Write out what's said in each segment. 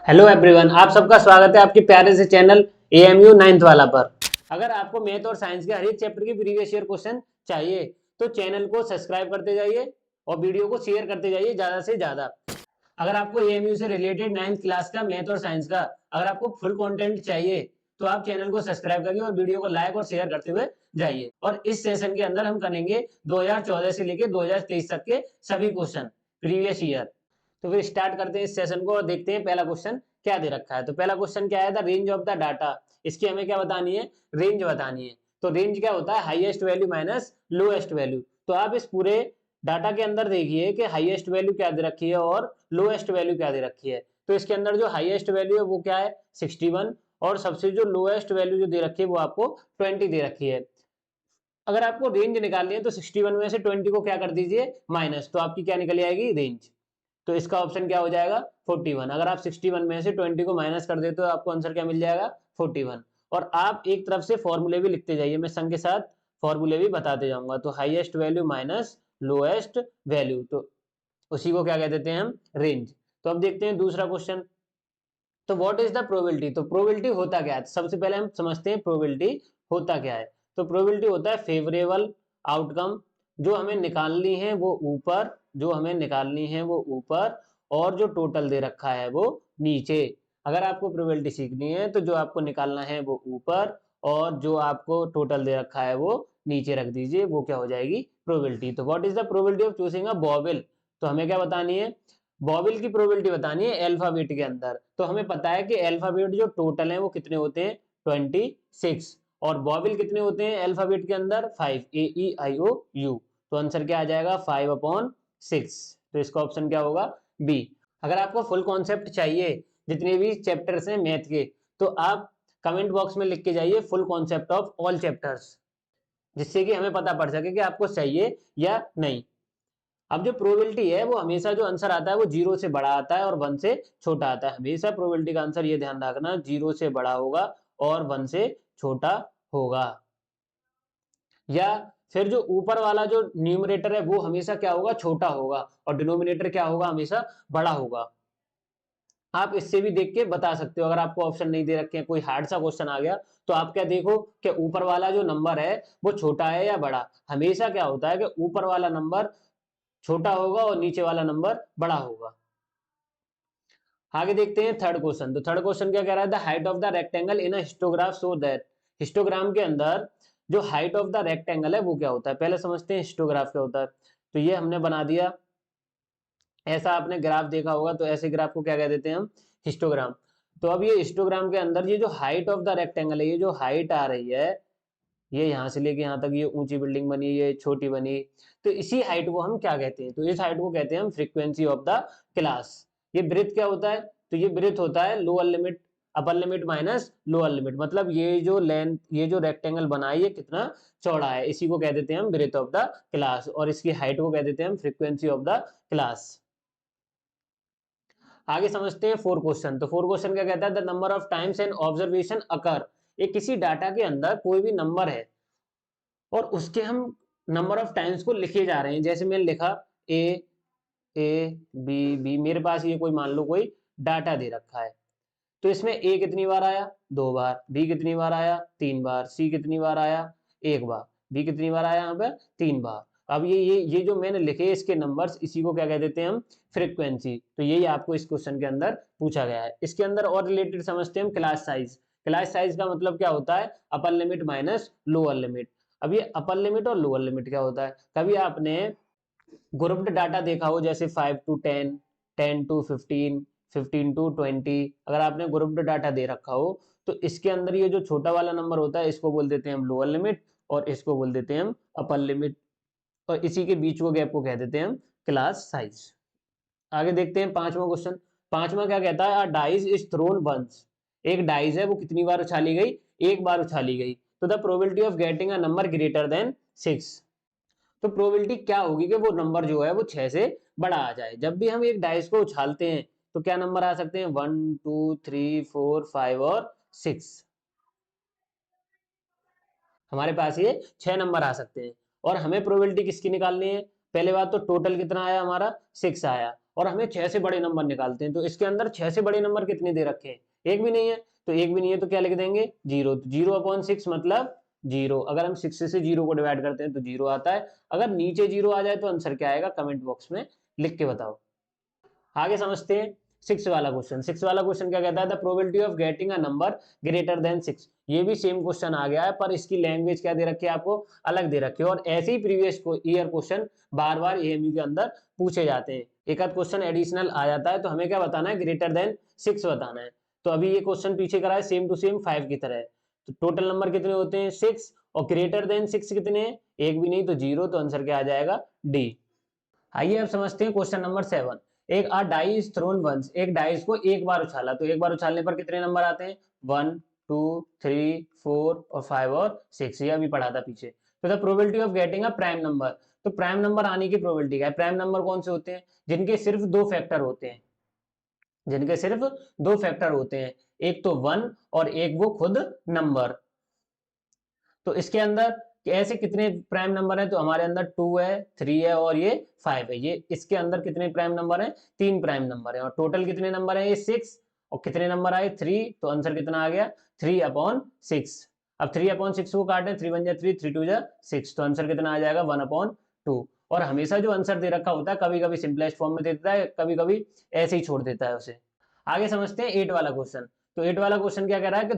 Hello everyone, आप सबका स्वागत है आपके प्यारे से चैनल एएमयू 9th वाला पर। अगर आपको मैथ और साइंस के हर एक चैप्टर की प्रीवियस ईयर क्वेश्चन चाहिए तो चैनल को सब्सक्राइब करते जाइए और वीडियो को शेयर करते जाइए ज़्यादा से ज़्यादा। अगर आपको एएमयू से रिलेटेड 9th क्लास का मैथ और साइंस का अगर आपको फुल कंटेंट चाहिए तो आप चैनल को सब्सक्राइब करिए और वीडियो को लाइक और शेयर करते हुए जाइए। और इस सेशन के अंदर हम करेंगे 2014 से लेकर 2023 तक के सभी क्वेश्चन प्रीवियस ईयर। तो फिर स्टार्ट करते हैं इस सेशन को और देखते हैं पहला क्वेश्चन क्या दे रखा है। तो पहला क्वेश्चन क्या है, the range of the data. इसकी हमें क्या बतानी है, रेंज बतानी है। तो रेंज क्या होता है, highest value minus lowest value. तो आप इस पूरे डाटा के अंदर देखिए कि हाईएस्ट वैल्यू क्या दे रखी है और लोएस्ट वैल्यू क्या दे रखी है। तो इसके अंदर जो हाईएस्ट वैल्यू है वो क्या है 61 और सबसे जो लोएस्ट वैल्यू जो दे रखी है वो आपको 20 दे रखी है। अगर आपको रेंज निकालनी है तो 61 में से 20 को क्या कर दीजिए माइनस, तो आपकी क्या निकल आएगी रेंज। तो इसका ऑप्शन क्या हो जाएगा 41। अगर आप 61 में से 20 को माइनस कर देते हो तो आपको आंसर क्या मिल जाएगा 41। और आप एक तरफ से फॉर्मूले भी लिखते जाइए, मैं संग के साथ फॉर्मूले भी बताते जाऊंगा। तो highest value minus lowest value, तो उसी को क्या कह देते हैं हम रेंज। तो अब देखते हैं दूसरा क्वेश्चन। तो व्हाट इज द प्रोबेबिलिटी। तो प्रोबेबिलिटी होता क्या है, सबसे पहले हम समझते हैं प्रोबेबिलिटी होता क्या है। तो प्रोबेबिलिटी होता है फेवरेबल आउटकम। जो हमें निकालनी है वो ऊपर, जो हमें निकालनी है वो ऊपर और जो टोटल दे रखा है वो नीचे। अगर आपको प्रोबेबिलिटी सीखनी है तो जो आपको निकालना है वो ऊपर और जो आपको टोटल दे रखा है वो नीचे रख दीजिए, वो क्या हो जाएगी प्रोबेबिलिटी। तो what is the probability of choosing a bauble. तो हमें क्या बतानी है, बॉबिल की प्रोबेबिलिटी बतानी है अल्फाबेट के अंदर। तो हमें पता है कि अल्फाबेट जो टोटल है वो कितने होते हैं 26 और बॉबिल कितने होते हैं अल्फाबेट के अंदर 5 AEIOU। तो आंसर क्या आ जाएगा 5/6। तो इसका ऑप्शन क्या होगा बी। अगर आपको फुल कॉन्सेप्ट चाहिए जितने भी चैप्टर्स हैं मैथ के तो आप कमेंट बॉक्स में लिख के जाइए full concept of all chapters, जिससे कि हमें पता पड़ सके कि आपको चाहिए या नहीं। अब जो प्रोबेबिलिटी है वो हमेशा जो आंसर आता है वो 0 से बड़ा आता है और 1 से छोटा आता है। हमेशा प्रोबेबिलिटी का आंसर ये ध्यान रखना 0 से बड़ा होगा और 1 से छोटा होगा। या फिर जो ऊपर वाला जो न्यूमरेटर है वो हमेशा क्या होगा छोटा होगा और डिनोमिनेटर क्या होगा हमेशा बड़ा होगा। आप इससे भी देख के बता सकते हो। अगर आपको ऑप्शन नहीं दे रखे हैं, कोई हार्ड सा क्वेश्चन आ गया तो आप क्या देखो कि ऊपर वाला जो नंबर है वो छोटा है या बड़ा। हमेशा क्या होता है कि ऊपर वाला नंबर छोटा होगा और नीचे वाला नंबर बड़ा होगा। आगे देखते हैं थर्ड क्वेश्चन। तो थर्ड क्वेश्चन क्या कह रहा है, the height of the rectangle in a histograph so that. Histogram के अंदर जो हाइट ऑफ द रेक्टेंगल है वो क्या होता है, पहले समझते हैं हिस्टोग्राफ क्या होता है। तो ये हमने बना दिया, ऐसा आपने ग्राफ देखा होगा तो ऐसे ग्राफ को क्या कह देते हैं हम हिस्टोग्राम। तो अब ये हिस्टोग्राम के अंदर ये जो हाइट ऑफ द रेक्टेंगल है, ये जो हाइट आ रही है, ये यहाँ से लेके यहाँ तक ये ऊंची बिल्डिंग बनी, ये छोटी बनी, तो इसी हाइट को हम क्या कहते हैं, तो इस हाइट को कहते हैं हम फ्रीक्वेंसी ऑफ द क्लास। ये ब्रेथ क्या होता है, तो ये ब्रेथ होता है lower limit upper limit minus lower limit. मतलब ये जो लेंथ, ये जो रेक्टेंगल बना है ये कितना चौड़ा है, इसी को कह देते हैं हम ब्रेथ ऑफ द क्लास और इसकी हाइट को कह देते हैं हम फ्रीक्वेंसी ऑफ द क्लास। आगे समझते हैं फोर क्वेश्चन। तो फोर क्वेश्चन क्या कहता है, the number of times and observation occur. एक किसी डाटा के अंदर कोई भी नंबर है और उसके हम नंबर ऑफ टाइम्स को लिखे जा रहे हैं। जैसे मैंने लिखा ए ए बी बी, मेरे पास ये कोई मान लो कोई डाटा दे रखा है। तो इसमें ए कितनी बार आया 2 बार, बी कितनी बार आया 3 बार, सी कितनी बार आया 1 बार, डी कितनी बार आया यहाँ पे 3 बार। अब ये जो मैंने लिखे इसके नंबर्स, इसी को क्या कह देते हैं हम फ्रीक्वेंसी। तो यही आपको इस क्वेश्चन के अंदर पूछा गया है। इसके अंदर और रिलेटेड समझते हैं हम क्लास साइज। क्लास साइज का मतलब क्या होता है upper limit minus lower limit. अब ये अपर लिमिट और लोअर लिमिट क्या होता है, कभी आपने ग्रुप्ड डाटा देखा हो जैसे 5 to 10, 10 to 15, 15 to 20। अगर आपने ग्रुप्ड डाटा दे रखा हो तो इसके अंदर ये जो छोटा वाला नंबर होता है इसको बोल देते हैं हम लोअर लिमिट और इसको बोल देते हैं हम अपर लिमिट और इसी के बीच को गैप को कह देते हैं हम क्लास साइज। आगे देखते हैं पांचवा क्वेश्चन। पांचवा क्या कहता है, डाइस इज थ्रोन वंस। एक डाइस है वो कितनी बार उछाली गई, एक बार उछाली गई। तो the probability of getting a number greater than 6। तो प्रोबेबिलिटी क्या होगी कि वो नंबर जो है वो 6 से बड़ा आ जाए। जब भी हम एक डाइस को उछालते हैं तो क्या नंबर आ सकते हैं 1 2 3 4 5 और 6। हमारे पास ये 6 नंबर आ सकते हैं और हमें प्रोबेबिलिटी किसकी निकालनी है, पहले बात तो टोटल कितना आया हमारा 6 आया और हमें 6 से बड़े नंबर निकालते हैं, तो इसके अंदर 6 से बड़े नंबर कितने दे रखे हैं, एक भी नहीं है, तो एक भी नहीं है तो क्या लिख देंगे, 0। तो 0/6 मतलब 0। अगर हम 6 से 0 को डिवाइड करते हैं तो 0 आता है। अगर नीचे 0 आ जाए तो आंसर क्या आएगा, कमेंट बॉक्स में लिख के बताओ। आगे समझते हैं 6 वाला क्वेश्चन। 6 वाला क्वेश्चन क्या कहता है, the probability of getting a number greater than 6। ये भी सेम क्वेश्चन आ गया है, पर इसकी लैंग्वेज क्या दे रखी है, आपको अलग दे रखी है। और ऐसे ही प्रीवियस ईयर क्वेश्चन बार बार एएमयू के अंदर पूछे जाते हैं। एक आध क्वेश्चन एडिशनल आ जाता है, तो हमें क्या बताना है, ग्रेटर देन 6 बताना है। तो अभी ये क्वेश्चन पीछे करा है सेम टू सेम 5 की तरह है। तो टोटल नंबर कितने होते हैं, 6, और ग्रेटर देन 6 कितने हैं, एक भी नहीं तो 0। तो आंसर क्या आ जाएगा, डी। आइए अब समझते हैं क्वेश्चन नंबर 7। एक आ डाई इज थ्रोन वंस, एक डाइस को एक बार उछाला, तो एक बार उछालने पर कितने नंबर आते हैं, 1 2 3 4 और 5 और 6। ये अभी पढ़ा था पीछे। तो the probability of getting a prime number, तो प्राइम नंबर आने की प्रोबेबिलिटी क्या है, प्राइम नंबर कौन से होते हैं, जिनके सिर्फ दो फैक्टर होते हैं, जिनके सिर्फ दो फैक्टर होते हैं, एक तो 1 और एक वो खुद नंबर। तो इसके अंदर ऐसे कितने प्राइम नंबर है, तो हमारे अंदर 2 है, 3 है और ये 5 है। ये इसके अंदर कितने प्राइम नंबर है, 3 प्राइम नंबर है। और टोटल कितने नंबर है, ये 6। और कितने नंबर आए, 3। तो आंसर कितना आ गया, 3/6। अब 3/6 को काटें, 3 1 जा 3, 3 2 जा 6, तो आंसर कितना आ जाएगा, 1/2। और हमेशा जो आंसर दे रखा होता है, कभी कभी सिंपलेस्ट फॉर्म में दे देता है, कभी कभी ऐसे ही छोड़ देता है उसे। आगे समझते हैं 8 वाला क्वेश्चन। तो 8 वाला क्वेश्चन क्या कह रहा है कि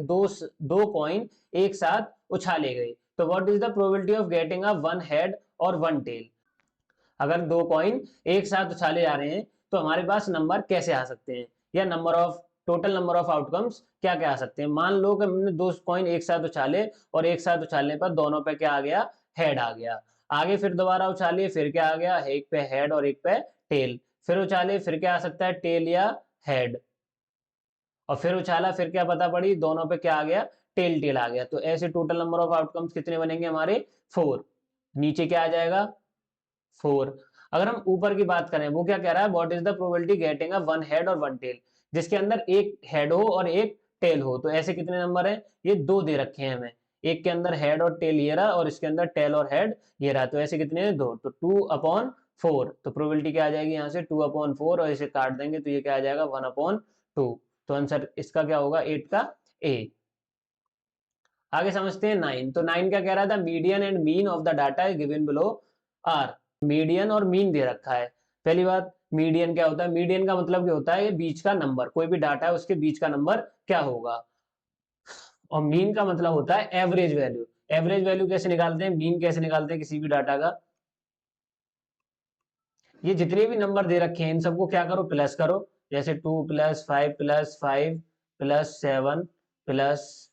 दो कॉइन एक साथ उछाले गए, तो what is the probability of getting a one head और वन टेल। अगर दो कॉइन एक साथ उछाले जा रहे हैं तो हमारे पास नंबर कैसे आ सकते हैं, या number of total number of outcomes क्या क्या आ सकते हैं। मान लो कि हमने दो कॉइन एक साथ उछाले, और एक साथ उछालने पर दोनों पे क्या आ गया, हेड आ गया। आगे फिर दोबारा उछालिए, फिर क्या आ गया, एक पे हेड और एक पे टेल। फिर उछालिए, फिर क्या आ सकता है, टेल या हेड। और फिर उछाला, फिर क्या पता पड़ी, दोनों पे क्या आ गया, टेल टेल आ गया। तो ऐसे टोटल नंबर ऑफ आउटकम्स कितने बनेंगे हमारे, 4। नीचे क्या आ जाएगा, 4। अगर हम ऊपर की बात करें, वो क्या कह रहा है, what is the probability getting a one head और वन टेल, जिसके अंदर एक हेड हो और एक टेल हो। तो ऐसे कितने नंबर हैं, ये दो दे रखे हैं हमें, एक के अंदर हेड और टेल ये रहा, और इसके अंदर टेल और हेड ये रहा। तो ऐसे कितने हैं, दो। तो 2/4। तो प्रोबेबिलिटी क्या आ जाएगी यहाँ से, 2/4, और इसे काट देंगे तो ये क्या आ जाएगा, 1/2। तो आंसर इसका क्या होगा, 8 का ए। आगे समझते हैं 9। तो 9 क्या कह रहा था, median and mean of the data is given below are. Median और मीन दे रखा है। पहली बात, मीडियन क्या होता है, मीडियन का मतलब क्या होता है, ये बीच का नंबर, कोई भी डाटा है उसके बीच का नंबर क्या होगा। और मीन का मतलब होता है एवरेज वैल्यू। एवरेज वैल्यू कैसे निकालते हैं, मीन कैसे निकालते हैं किसी भी डाटा का, ये जितने भी नंबर दे रखे हैं इन सबको क्या करो, प्लस करो। जैसे 2 + 5 + 5 + 7 +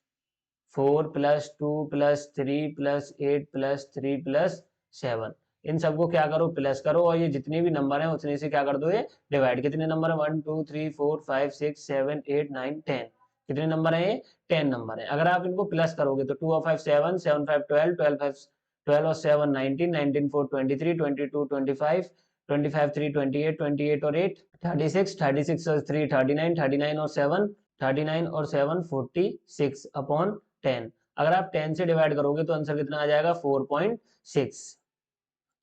4 + 2 + 3 + 8 + 3 + 7, इन सबको क्या करो, प्लस करो। और ये जितने भी नंबर हैं उतने से क्या कर दो, ये डिवाइड। कितने नंबर है, 1 2 3 4 5 6 7 8 9 10। कितने नंबर है, ये 10 नंबर है। अगर आप इनको प्लस करोगे तो 2 और 5 7, 7 5 12, 12 और 7 19, 19 4 23, 22 25, 25 3 28, 28 और 8 36, 36 और 3 39, 39 और 7 39 और 7 46/10। अगर आप 10 से डिवाइड करोगे तो आंसर कितना आ जाएगा, 4.6।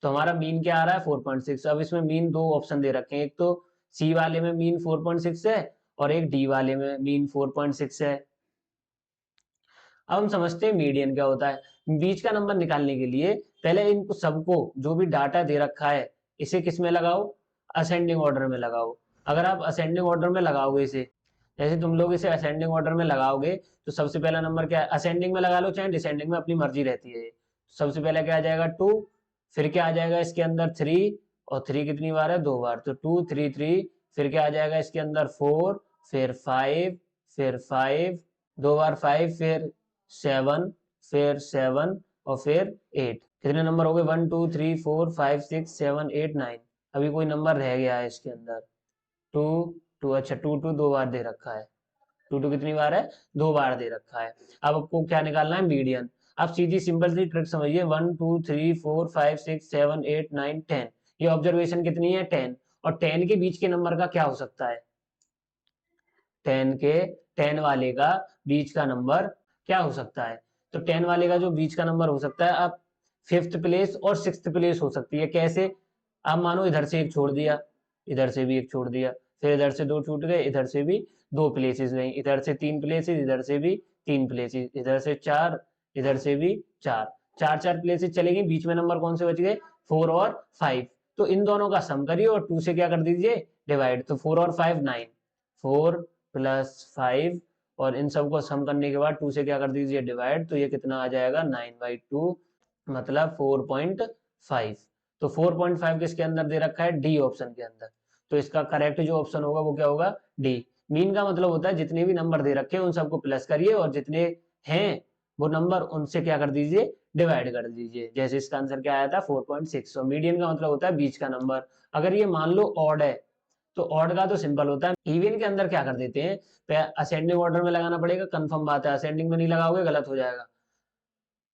तो हमारा मीन क्या आ रहा है, 4.6। अब इसमें मीन दो ऑप्शन दे रखे हैं, एक तो सी वाले में मीन 4.6 है, और एक डी वाले में मीन 4.6 है। अब हम समझते हैं मीडियन क्या होता है। बीच का नंबर निकालने के लिए पहले इनको सबको, जो भी डाटा दे रखा है, इसे किस में लगाओ, असेंडिंग ऑर्डर में लगाओ। अगर आप असेंडिंग ऑर्डर में लगाओगे इसे, जैसे तुम लोग इसे असेंडिंग ऑर्डर में लगाओगे, तो सबसे पहला नंबर क्या है, असेंडिंग में लगा लो चाहे डिसेंडिंग में, अपनी मर्जी रहती है। सबसे पहले क्या आ जाएगा, 2। फिर क्या आ जाएगा इसके अंदर, 3। और 3 कितनी बार है, 2 बार, तो 2 3 3। फिर क्या आ जाएगा इसके अंदर, 4। फिर 5। फिर 5, 2 बार 5। फिर 7। फिर 7 और फिर 8। कितने नंबर हो गए, 1 2 3 4 5 6 7 8 9। अभी कोई नंबर रह गया है इसके अंदर, 2 2। अच्छा, 2 2 2 बार दे रखा है, 2 2 कितनी बार है, 2 बार दे रखा है। अब आपको क्या निकालना है, मीडियन। आप सीधी सिंपल सी ट्रिक समझिए, 1 2 3 4 5 6 7 8 9 10। ये ऑब्जर्वेशन कितनी है, 10। और 10 के बीच के नंबर का क्या हो सकता है, 10 वाले का बीच का नंबर क्या हो सकता है। तो 10 वाले का जो बीच का नंबर हो सकता है, आप 5th प्लेस और 6th प्लेस हो सकती है। कैसे, आप मानो इधर से एक छोड़ दिया, इधर से भी एक छोड़ दिया, फिर इधर से 2 छूट गए, इधर से भी 2 प्लेसेस गई, इधर से 3 प्लेसेस, इधर से भी 3 प्लेसेस, इधर से 4, इधर से भी 4, 4 प्लेसेस चलेगी, बीच में नंबर कौन से बच गए, 4 और 5। तो इन दोनों का सम करिए और 2 से क्या कर दीजिए, डिवाइड। तो 4 और 5 9, 4 + 5 और इन सबको सम करने के बाद 2 से क्या कर दीजिए, डिवाइड। तो ये कितना आ जाएगा, 9/2 मतलब 4.5। तो 4.5 किसके अंदर दे रखा है, डी ऑप्शन के अंदर। तो इसका करेक्ट जो ऑप्शन होगा वो क्या होगा, डी। मीन का मतलब होता है जितने भी नंबर दे रखे हैं उन सबको प्लस करिए और जितने हैं वो नंबर उनसे क्या कर दीजिए, डिवाइड कर दीजिए। जैसे इसका आंसर क्या आया था, 4.6। और मीडियन का मतलब होता है बीच का नंबर। अगर ये मान लो ऑड है तो ऑड का तो सिंपल होता है, इवन के अंदर क्या कर देते हैं, असेंडिंग ऑर्डर में लगाना पड़ेगा, कंफर्म बात है, असेंडिंग में नहीं लगाओगे गलत हो जाएगा।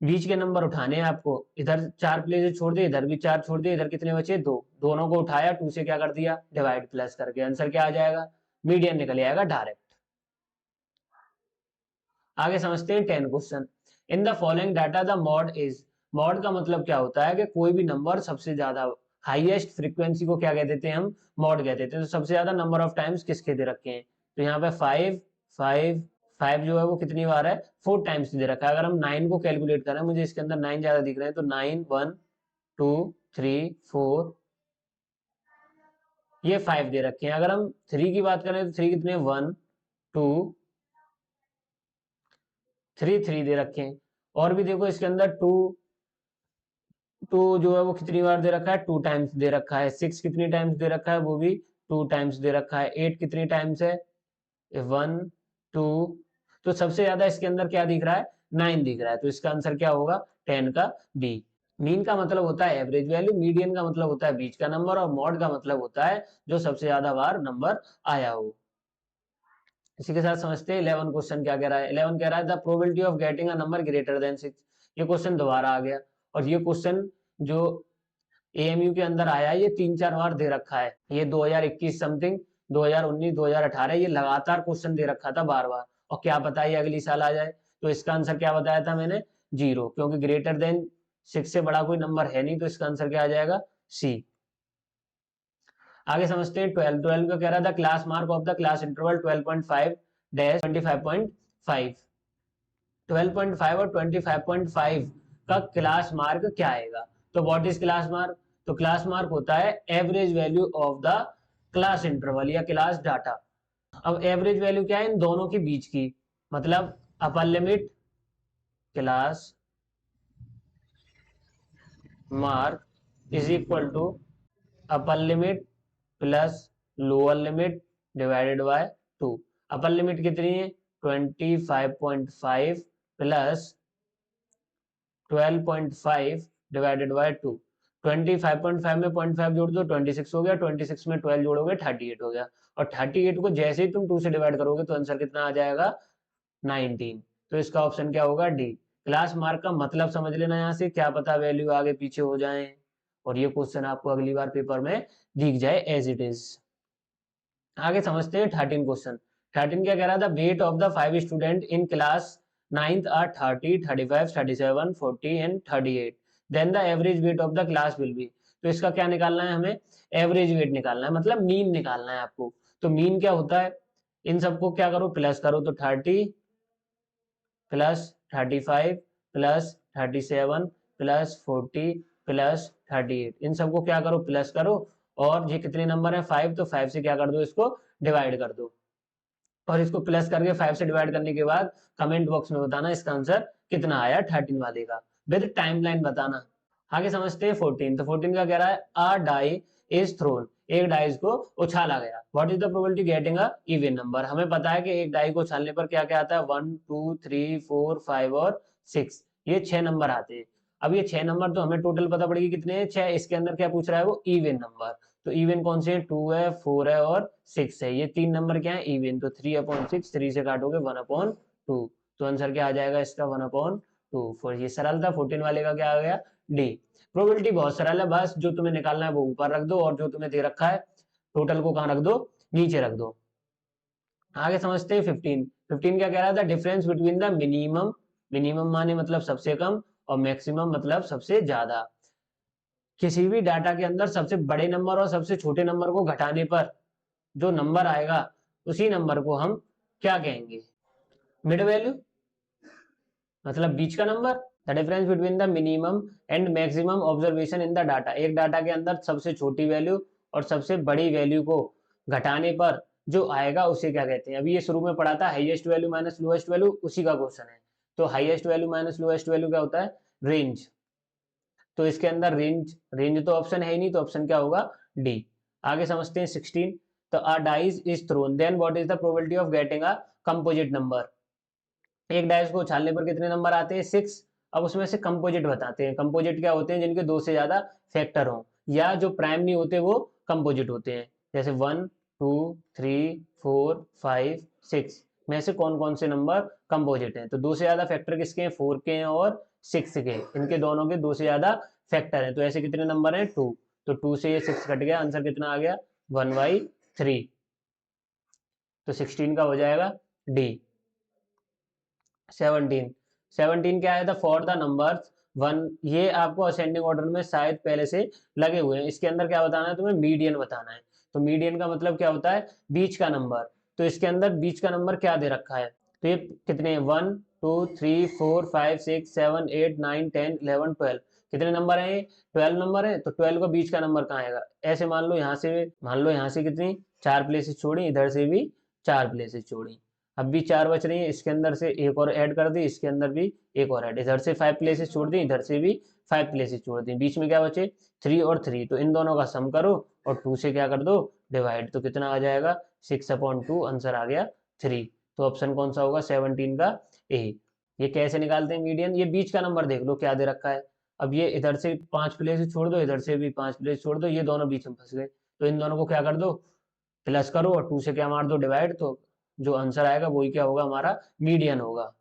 बीच के नंबर उठाने हैं आपको, इधर 4 प्लेसेस छोड़ दिए, इधर भी 4 छोड़ दिए, इधर कितने बचे, 2, दोनों को उठाया, 2 से क्या कर दिया, डिवाइड प्लस करके, आंसर क्या आ जाएगा, मीडियन निकल आएगा डायरेक्ट। आगे समझते हैं 10 question. In the following data the mod is, mod का मतलब क्या होता है कि कोई भी नंबर सबसे ज्यादा हाईएस्ट फ्रीक्वेंसी को क्या कह देते हैं, हम मॉड कह देते हैं। तो सबसे ज्यादा नंबर ऑफ टाइम्स किसके दे रखे हैं, तो यहाँ पे 5 5 5 जो है वो कितनी बार है, 4 टाइम्स दे रखा है। अगर हम 9 को कैलकुलेट करें, मुझे इसके अंदर 9 ज्यादा दिख रहे हैं, तो 9 1 2 3 4 ये 5 दे रखे हैं। अगर हम 3 की बात करें तो 3 कितने, 1 2 3 दे रखे हैं। और भी देखो इसके अंदर 2 2 जो है वो कितनी बार दे रखा है, 2 टाइम्स दे रखा है। 6 कितनी टाइम्स दे रखा है, वो भी 2 टाइम्स दे रखा है। 8 कितनी टाइम्स है, 1 2। तो सबसे ज्यादा इसके अंदर क्या दिख रहा है, 9 दिख रहा है। तो इसका आंसर क्या होगा, 10 का बी। मीन का मतलब होता है एवरेज वैल्यू, मीडियन का मतलब होता है बीच का नंबर, और मॉड का मतलब होता है जो सबसे ज्यादा बार नंबर आया हो। इसी के साथ समझते हैं 11 क्वेश्चन क्या कह रहा है। 11 कह रहा है the probability of getting a number greater than 6। ये क्वेश्चन दोबारा आ गया, और ये क्वेश्चन जो एएमयू के अंदर आया है ये 3-4 बार दे रखा है। ये 2021 समथिंग, 2019, 2018 ये लगातार क्वेश्चन दे रखा था बार बार, और क्या पता ये अगली साल आ जाए। तो इसका आंसर क्या बताया था मैंने, 0, क्योंकि ग्रेटर देन 6 से बड़ा कोई नंबर है नहीं। तो इसका आंसर क्या आ जाएगा, सी। आगे समझते हैं 12। 12 का कह रहा था class mark of the class interval 12.5 dash 25.5। 12.5 और 25.5 का क्लास मार्क क्या आएगा। तो व्हाट इज क्लास मार्क, तो क्लास मार्क होता है average value of the class interval या क्लास डाटा। अब एवरेज वैल्यू क्या है, इन दोनों के बीच की, मतलब upper limit class mark is equal to upper limit plus lower limit divided by 2। Upper limit कितनी है, 25.5 प्लस 12.5 डिवाइडेड बाय 2। 25.5 में 0.5 जोड़ दो 26 हो गया, 26 में 12 जोड़ोगे 38 हो गया, और 38 को जैसे ही तुम 2 से डिवाइड करोगे तो आंसर कितना आ जाएगा, 19। तो इसका ऑप्शन क्या होगा, डी। क्लास मार्क का मतलब समझ लेना, यहाँ से क्या पता वैल्यू आगे पीछे हो जाए और ये क्वेश्चन आपको अगली बार पेपर में दिख जाए एज इट इज। आगे समझते हैं 13 क्वेश्चन। 13 क्या कह रहा था, weight of the 5 student in class 9th are 30, 35, 37, 40 and 38, then the average weight of the class will be. तो इसका क्या निकालना है, हमें एवरेज वेट निकालना है, मतलब मीन निकालना है आपको। तो मीन क्या होता है, इन सबको क्या करो, प्लस करो। तो 30 प्लस 35 प्लस 37 प्लस 40 प्लस 38, इन सबको क्या करो, प्लस करो। और ये कितने नंबर है, 5, तो 5 से क्या कर दो, इसको डिवाइड कर दो। और इसको प्लस करके 5 से डिवाइड करने के बाद कमेंट बॉक्स में बताना इसका आंसर कितना आया 13 वाले का, विद टाइमलाइन बताना। आगे समझते हैं 14। तो 14 का कह रहा है अ डाई इज थ्रोन, एक डाइस को उछाला गया। What is the probability getting a even number. हमें पता है कि एक डाई को उछालने पर क्या क्या आता है, 1 2 3 4 5 और 6, ये 6 नंबर आते हैं। अब ये 6 नंबर तो हमें टोटल पता पड़ेगी कितने हैं, 6। इसके अंदर क्या पूछ रहा है, वो इवन नंबर। तो इवन कौन से हैं, 2 है, 4 है और 6 है। ये 3 नंबर क्या है, इवन। तो 3/6, 3 से काटोगे 1/2। तो आंसर क्या आ जाएगा इसका, 1/2। फोर ये सरल था। 14 वाले का क्या आ गया, डी। प्रोबेबिलिटी बहुत सरल है, बस जो तुम्हें निकालना है वो ऊपर रख दो, और जो तुम्हें दे रखा है टोटल को कहाँ रख दो, नीचे रख दो। आगे समझते हैं 15। 15 क्या कह रहा था, difference between the minimum, minimum माने मतलब सबसे कम, और मैक्सिमम मतलब सबसे ज्यादा। किसी भी डाटा के अंदर सबसे बड़े नंबर और सबसे छोटे नंबर को घटाने पर जो नंबर आएगा उसी नंबर को हम क्या कहेंगे? मिड वैल्यू, मतलब बीच का number. The difference between the minimum and maximum observation in the data, एक डाटा के अंदर सबसे छोटी वैल्यू और सबसे बड़ी वैल्यू को घटाने पर जो आएगा उसे क्या कहते हैं? अभी ये शुरू में पढ़ा था highest value minus lowest value, उसी का क्वेश्चन है। तो highest value minus lowest value क्या होता है? रेंज। तो इसके अंदर रेंज, रेंज तो ऑप्शन है ही नहीं, तो ऑप्शन क्या होगा? डी। आगे समझते हैं 16। तो a dice is thrown, then what is the probability of getting a composite number? एक डाइस को उछालने पर कितने नंबर आते हैं? 6। अब उसमें से कंपोजिट बताते हैं। कंपोजिट क्या होते हैं? जिनके 2 से ज्यादा फैक्टर हो, या जो प्राइम नहीं होते वो कंपोजिट होते हैं। जैसे 1 2 3 4 5 6 में से कौन कौन से नंबर कंपोजिट हैं? तो 2 से ज्यादा फैक्टर किसके हैं? 4 के हैं और 6 के। इनके दोनों के 2 से ज्यादा फैक्टर हैं। तो ऐसे कितने नंबर हैं? 2। तो 2 से ये 6 कट गया, आंसर कितना आ गया? 1/3। तो 16 का हो जाएगा डी। 17 क्या आया था? फॉर द नंबर्स 1, ये आपको असेंडिंग ऑर्डर में शायद पहले से लगे हुए हैं। इसके अंदर क्या बताना है तुम्हें? मीडियन बताना है। तो मीडियन का मतलब क्या होता है? बीच का नंबर। तो इसके अंदर बीच का नंबर क्या दे रखा है? तो ये कितने हैं? 1 2 3 4 5 6 7 8 9 10 11 12। कितने नंबर है? 12 नंबर है। तो 12 का बीच का नंबर कहाँ आएगा? ऐसे मान लो यहाँ से कितनी 4 प्लेसेस छोड़ी, इधर से भी 4 प्लेसेस छोड़ी, अब भी 4 बच रही है। इसके अंदर से एक और ऐड कर दी, इसके अंदर भी एक और ऐड, इधर से 5 प्लेसेस छोड़ दी, इधर से भी 5 प्लेसेस छोड़ दी, बीच में क्या बचे? 3 और 3। तो इन दोनों का सम करो और 2 से क्या कर दो? डिवाइड। तो कितना आ जाएगा? 6/2। आंसर आ गया 3। तो ऑप्शन कौन सा होगा? 17 का ए। ये कैसे निकालते हैं मीडियन? ये बीच का नंबर देख लो क्या दे रखा है। अब ये इधर से 5 प्लेसेस छोड़ दो, इधर से भी 5 प्लेस छोड़ दो, ये दोनों बीच में फंस गए। तो इन दोनों को क्या कर दो? प्लस करो और 2 से क्या मार दो? डिवाइड। तो जो आंसर आएगा वही क्या होगा? हमारा मीडियन होगा।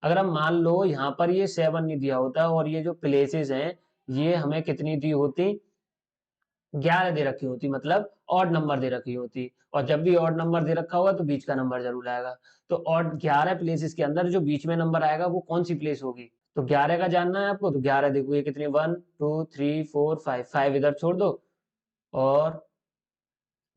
अगर हम मान लो यहाँ पर ये 7 नहीं दिया होता और ये जो प्लेसेस हैं ये हमें कितनी दी होती? 11 दे रखी होती, मतलब ऑड नंबर दे रखी होती। और जब भी ऑड नंबर दे रखा होगा तो बीच का नंबर जरूर आएगा। तो ऑड 11 प्लेसेस के अंदर जो बीच में नंबर आएगा वो कौन सी प्लेस होगी? तो 11 का जानना है आपको। तो 11 देखो ये कितनी 1 2 3 4 5, 5 इधर छोड़ दो और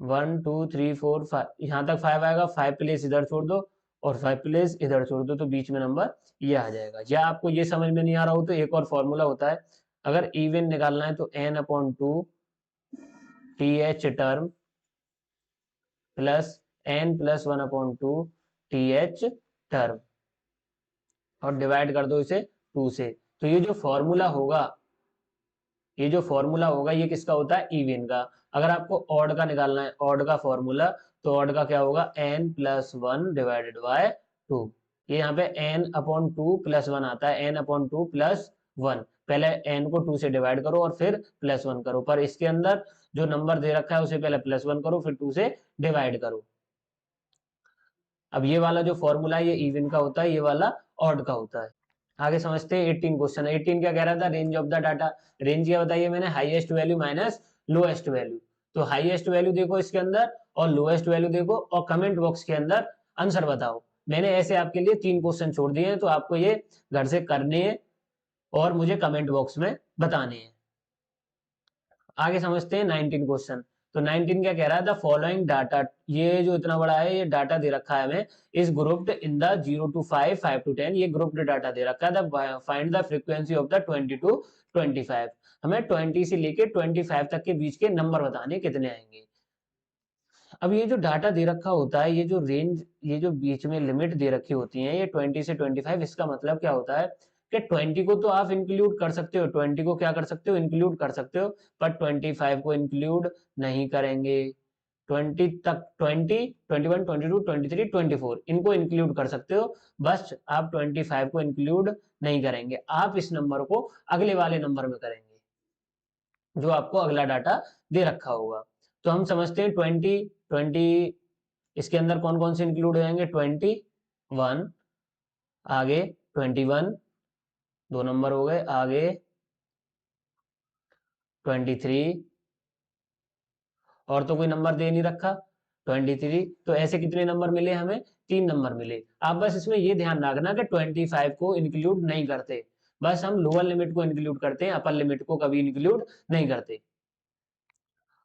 1 2 3 4 5, यहाँ तक 5 आएगा, 5 प्लेस इधर छोड़ दो और 5 प्लेस इधर छोड़ दो, तो बीच में नंबर ये आ जाएगा। या आपको ये समझ में नहीं आ रहा हो तो एक और फॉर्मूला होता है, अगर इवन निकालना है तो n/2 th term plus n+1/2 th term और डिवाइड कर दो इसे 2 से। तो ये जो फॉर्मूला होगा ये किसका होता है? इवन का। अगर आपको ऑड का निकालना है, ऑड का फॉर्मूला, तो ऑड का क्या होगा? n+1 divided by 2। ये यहाँ पे n/2 + 1 आता है, n/2 + 1। पहले n को 2 से डिवाइड करो और फिर +1 करो, पर इसके अंदर जो नंबर दे रखा है उसे पहले +1 करो फिर 2 से डिवाइड करो। अब ये वाला जो फॉर्मूला है ये इवन का होता है, ये वाला ऑड का होता है। आगे समझते हैं 18 क्वेश्चन। 18 क्या कह रहा था? Range of the data. Range क्या बताइए मैंने? Highest value minus lowest value. तो हाईएस्ट वैल्यू देखो इसके अंदर और लोएस्ट वैल्यू देखो और कमेंट बॉक्स के अंदर आंसर बताओ। मैंने ऐसे आपके लिए 3 क्वेश्चन छोड़ दिए हैं, तो आपको ये घर से करने हैं और मुझे कमेंट बॉक्स में बताने हैं। आगे समझते हैं 19 क्वेश्चन। तो 19 क्या कह रहा है? द फॉलोइंग डाटा, ये जो इतना बड़ा है ये डाटा दे रखा है हमें, is grouped in the 0 to 5, 5 to 10, ये ग्रुप्ड डाटा दे रखा है। Find the frequency of the 20 to 25। हमें 20 से लेके 25 तक के बीच के नंबर बताने कितने आएंगे। अब ये जो डाटा दे रखा होता है, ये जो रेंज, ये जो बीच में लिमिट दे रखी होती है ये 20 से 25, इसका मतलब क्या होता है कि 20 को तो आप इंक्लूड कर सकते हो, 20 को क्या कर सकते हो? इंक्लूड कर सकते हो, पर 25 को इंक्लूड नहीं करेंगे। 20 तक 20 21 22 23 24 इनको इंक्लूड कर सकते हो, बस आप 25 को इंक्लूड नहीं करेंगे। आप इस नंबर को अगले वाले नंबर में करेंगे जो आपको अगला डाटा दे रखा होगा। तो हम समझते हैं 20 इसके अंदर कौन कौन से इंक्लूड हो जाएंगे? 21, आगे 21, 2 नंबर हो गए, आगे 23 और तो कोई नंबर दे नहीं रखा 23। तो ऐसे कितने नंबर मिले हमें? 3 नंबर मिले। आप बस इसमें ये ध्यान रखना कि 25 को इंक्लूड नहीं करते। बस हम लोअर लिमिट को इंक्लूड करते हैं, अपर लिमिट को कभी इंक्लूड नहीं करते।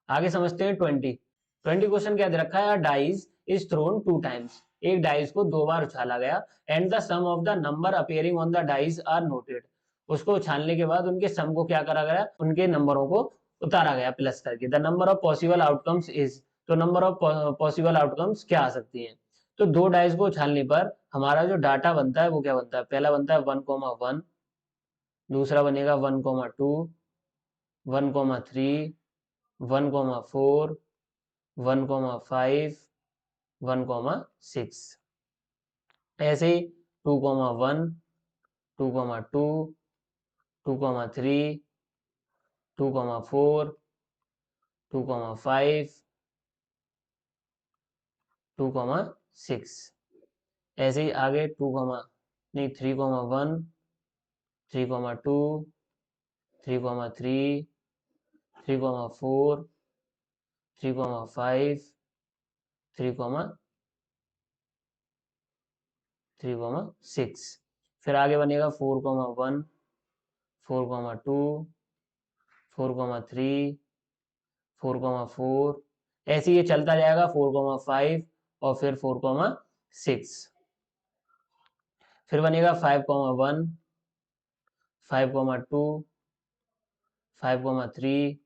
आगे समझते हैं 20 क्वेश्चन क्या दे रखा है, डाइस इज थ्रोन 2 टाइम्स, एक डाइस को 2 बार उछाला गया, and the sum of the number appearing on the dice are noted, उसको उछालने के बाद उनके सम को क्या करा गया, उनके नंबरों को उतारा गया प्लस करके। The number of possible outcomes is, तो नंबर ऑफ पॉसिबल आउटकम्स क्या आ सकती हैं। तो 2 डाइस को उछालने पर हमारा जो डाटा बनता है वो क्या बनता है, पहला बनता है 1,1, दूसरा बनेगा 1,2, 1,3, 1,4, 1,5, 1,6, ऐसे ही 2,1, 2,2, 2,3, 2,4, 2,5, 2,6, ऐसे ही आगे 3,1, 3,2, 3,3, 3,4, 3,5, 3,6, फिर आगे बनेगा 4,1, 4,2, 4,3, 4,4, ऐसे ये चलता जाएगा 4,5 और फिर 4,6, फिर बनेगा 5,1, 5,2, 5,3,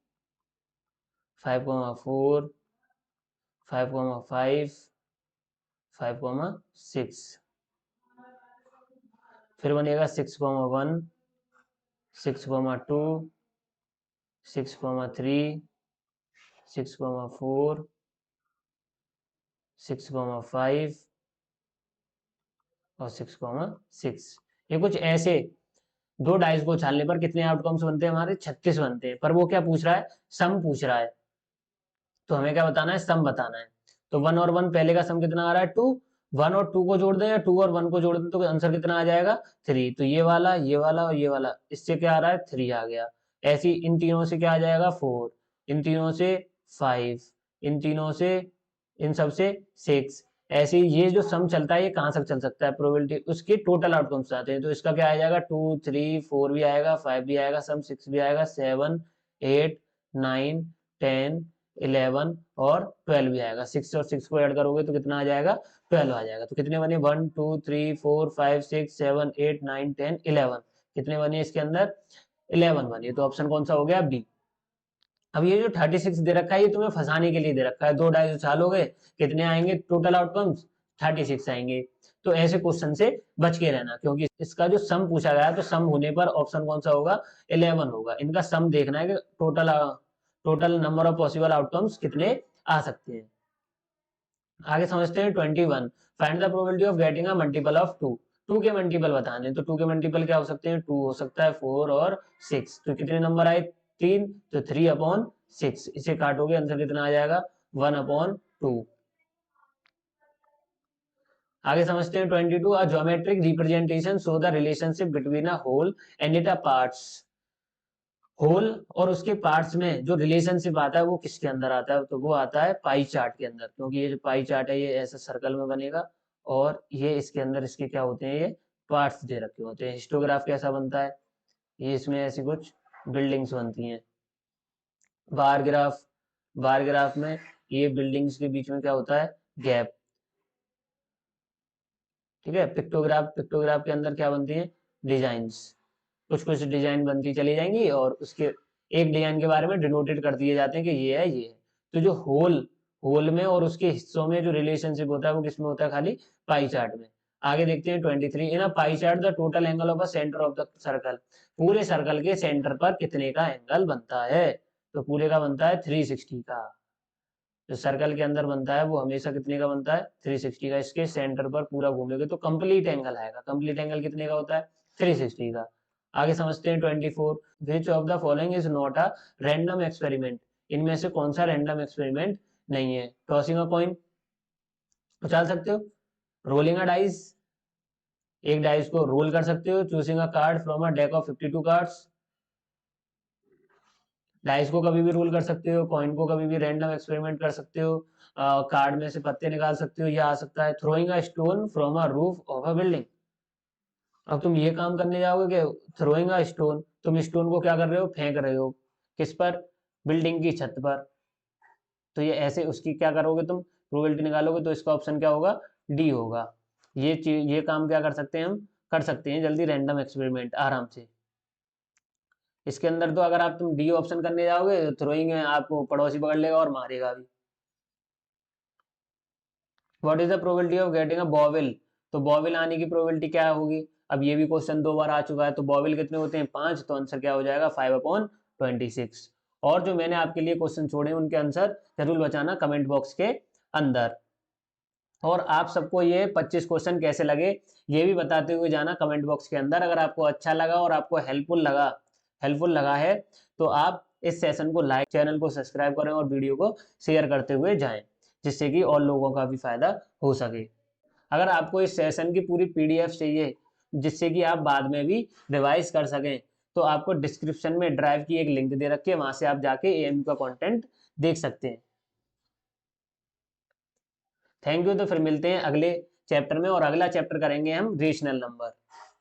5,4, 5,5, 5,6, फिर बनेगा 6,1, 6,2, 6,3, 6,4, 6,5 और 6,6। ये कुछ ऐसे 2 डाइस को उछालने पर कितने आउटकम्स बनते हैं, हमारे 36 बनते हैं। पर वो क्या पूछ रहा है, सम पूछ रहा है, तो हमें क्या बताना है, सम बताना है। तो 1 और 1, पहले का सम कितना आ रहा है 2, 1 और 2 को जोड़ दें या 2 और 1 को जोड़ दें तो आंसर कितना आ जाएगा 3। तो ये वाला और ये वाला, इससे क्या आ रहा है 3 आ गया। ऐसी इन तीनों से क्या आ जाएगा 4, इन तीनों से 5, इन तीनों से, इन सब से 6। ऐसे ही ये जो सम चलता है ये कहाँ तक चल सकता है, प्रोबेबिलिटी उसके टोटल आउटकम्स आते हैं। तो इसका क्या आ जाएगा 2, 3, 4 भी आएगा, 5 भी आएगा, सम 6 भी आएगा, 7, 8, 9, 10, 11 और 12 भी आएगा। 6 और 6 को ऐड करोगे तो कितना आ जाएगा 12 आ जाएगा। तो कितने बने 1, 2, 3, 4, 5, 6, 7, 8, 9, 10, 11, कितने बने इसके अंदर 11 बने। तो ऑप्शन कौन सा हो गया बी। अब ये जो 36 दे रखा है ये तुम्हें फंसाने के लिए दे रखा है, 2 डाइस उछालोगे कितने आएंगे टोटल आउटकम्स 36 आएंगे। तो ऐसे क्वेश्चन से बच के रहना, क्योंकि इसका जो सम पूछा गया है तो सम होने पर ऑप्शन कौन सा होगा 11 होगा। इनका सम देखना है कि total number of possible outcomes कितने आ सकते हैं। आगे समझते हैं 21, find the probability of getting a multiple of 2, 2 के मल्टीपल बताने। तो 2 के मल्टीपल क्या हो सकते हैं, 2 हो सकता है, 4 और 6। तो कितने नंबर आए 3, तो 3/6, इसे काटोगे आंसर कितना आ जाएगा 1/2। आगे समझते हैं 22, a geometric representation show the relationship between a whole and it parts, whole और उसके पार्ट्स में जो रिलेशनशिप आता है वो किसके अंदर आता है, तो वो आता है पाई चार्ट के अंदर। क्योंकि ये जो पाई चार्ट है ये ऐसा सर्कल में बनेगा और ये इसके अंदर इसके क्या होते हैं, ये पार्ट्स दे रखे होते हैं। हिस्टोग्राफ कैसा बनता है, ये इसमें ऐसी कुछ बिल्डिंग्स बनती हैं। बार ग्राफ में ये बिल्डिंग्स के बीच में क्या होता है गैप, ठीक है। पिक्टोग्राफ के अंदर क्या बनती है डिजाइन्स, कुछ कुछ डिजाइन बनती चली जाएंगी और उसके एक डिजाइन के बारे में डिनोटेड कर दिए जाते हैं कि ये है ये है। तो जो होल में और उसके हिस्सों में जो रिलेशनशिप होता है वो किसमें होता है, खाली पाई चार्ट में। आगे देखते हैं 23, in a pie chart the total angle of a centre of the circle, पूरे सर्कल के सेंटर पर कितने का एंगल बनता है, तो पूरे का बनता है 360 का। जो सर्कल के अंदर बनता है वो हमेशा कितने का बनता है 360 का। इसके सेंटर पर पूरा घूमेंगे तो कंप्लीट एंगल आएगा। कंप्लीट एंगल कितने का होता है 360 का। आगे समझते हैं 24, which of the following is not a random experiment, इनमें से कौन सा रैंडम एक्सपेरिमेंट नहीं है। टॉसिंग अ कॉइन, उछाल सकते हो, रोलिंग अ डाइस, एक डाइस को रोल कर सकते हो, choosing a card from a deck of 52 cards, dice को कभी भी रोल कर सकते हो, कॉइन को कभी भी रैंडम एक्सपेरिमेंट कर सकते हो, कार्ड में से पत्ते निकाल सकते हो, या आ सकता है throwing a stone from a roof of a building. अब तुम ये काम करने जाओगे कि थ्रोइंग अ स्टोन, तुम स्टोन को क्या कर रहे हो, फेंक रहे हो, किस पर, बिल्डिंग की छत पर। तो ये ऐसे उसकी क्या करोगे तुम, प्रोबेबिलिटी निकालोगे, तो इसका ऑप्शन क्या होगा, डी होगा। ये चीज, ये काम क्या कर सकते हैं हम, कर सकते हैं जल्दी रैंडम एक्सपेरिमेंट आराम से। इसके अंदर तो अगर आप तुम डी ऑप्शन करने जाओगे तो थ्रोइंग है, आपको पड़ोसी पकड़ लेगा और मारेगा भी। What is the probability of getting a bauble, तो बॉविल आने की प्रोबेबिलिटी क्या होगी। अब ये भी क्वेश्चन 2 बार आ चुका है, तो बॉविल कितने होते हैं, 5, तो आंसर क्या हो जाएगा 5/26। और जो मैंने आपके लिए क्वेश्चन छोड़े उनके आंसर जरूर बताना कमेंट बॉक्स के अंदर। और आप सबको ये 25 क्वेश्चन कैसे लगे ये भी बताते हुए जाना कमेंट बॉक्स के अंदर। अगर आपको अच्छा लगा और आपको हेल्पफुल लगा है तो आप इस सेशन को लाइक, चैनल को सब्सक्राइब करें और वीडियो को शेयर करते हुए जाएं, जिससे कि और लोगों का भी फायदा हो सके। अगर आपको इस सेशन की पूरी पीडीएफ चाहिए जिससे कि आप बाद में भी रिवाइज कर सकें, तो आपको डिस्क्रिप्शन में ड्राइव की एक लिंक दे रखी है, वहां से आप जाके एएमयू का कंटेंट देख सकते हैं। Thank you. तो फिर मिलते हैं अगले चैप्टर में, और अगला चैप्टर करेंगे हम रेशनल नंबर।